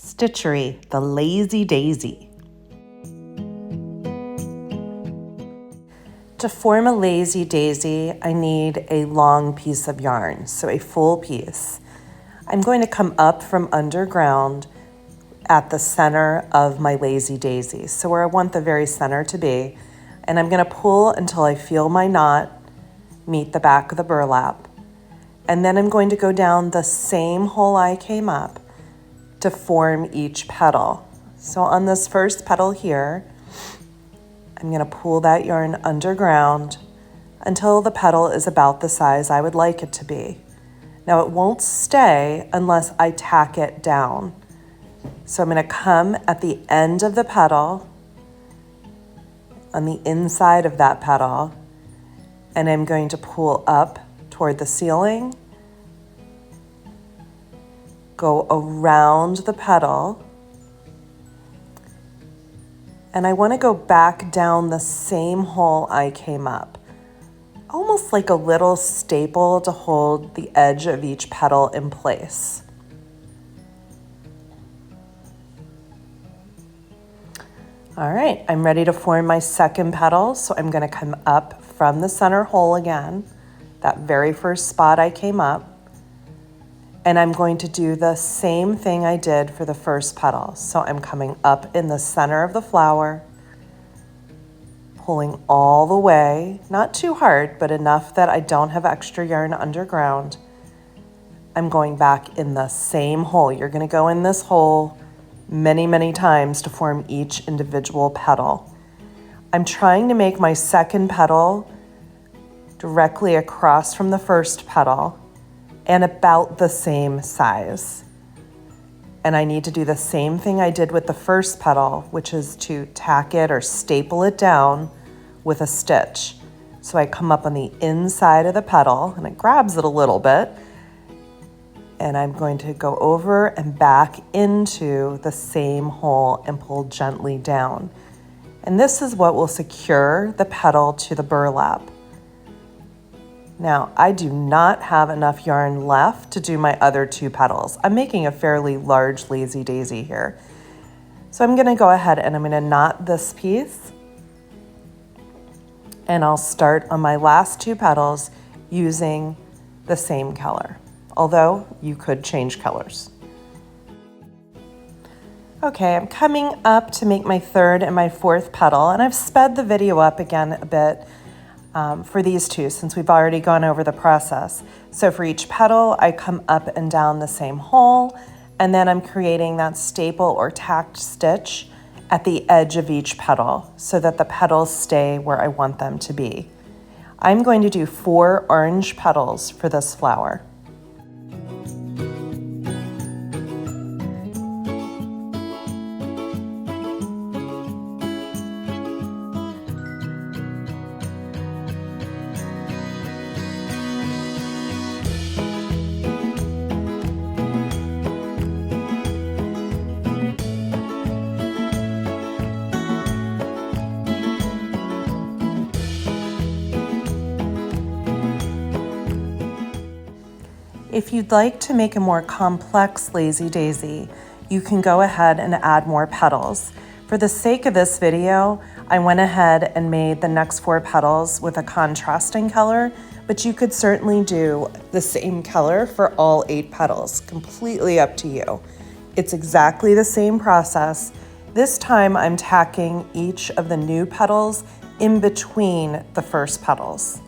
Stitchery, the Lazy Daisy. To form a lazy daisy, I need a long piece of yarn, so a full piece. I'm going to come up from underground at the center of my lazy daisy, so where I want the very center to be, and I'm going to pull until I feel my knot meet the back of the burlap. And then I'm going to go down the same hole I came up to form each petal. So on this first petal here, I'm going to pull that yarn underground until the petal is about the size I would like it to be. Now it won't stay unless I tack it down. So I'm going to come at the end of the petal, on the inside of that petal, and I'm going to pull up toward the ceiling, go around the petal, and I want to go back down the same hole I came up, almost like a little staple to hold the edge of each petal in place. All right, I'm ready to form my second petal, so I'm going to come up from the center hole again, that very first spot I came up, and I'm going to do the same thing I did for the first petal. So I'm coming up in the center of the flower, pulling all the way, not too hard, but enough that I don't have extra yarn underground. I'm going back in the same hole. You're going to go in this hole many, many times to form each individual petal. I'm trying to make my second petal directly across from the first petal and about the same size. And I need to do the same thing I did with the first petal, which is to tack it or staple it down with a stitch. So I come up on the inside of the petal and it grabs it a little bit. And I'm going to go over and back into the same hole and pull gently down. And this is what will secure the petal to the burlap. Now, I do not have enough yarn left to do my other two petals. I'm making a fairly large lazy daisy here. So I'm gonna go ahead and I'm gonna knot this piece. And I'll start on my last two petals using the same color, although you could change colors. Okay, I'm coming up to make my third and my fourth petal, and I've sped the video up again a bit for these two since we've already gone over the process. So for each petal, I come up and down the same hole, and then I'm creating that staple or tacked stitch at the edge of each petal so that the petals stay where I want them to be. I'm going to do 4 orange petals for this flower. If you'd like to make a more complex lazy daisy, you can go ahead and add more petals. For the sake of this video, I went ahead and made the next 4 petals with a contrasting color, but you could certainly do the same color for all 8 petals, completely up to you. It's exactly the same process. This time I'm tacking each of the new petals in between the first petals.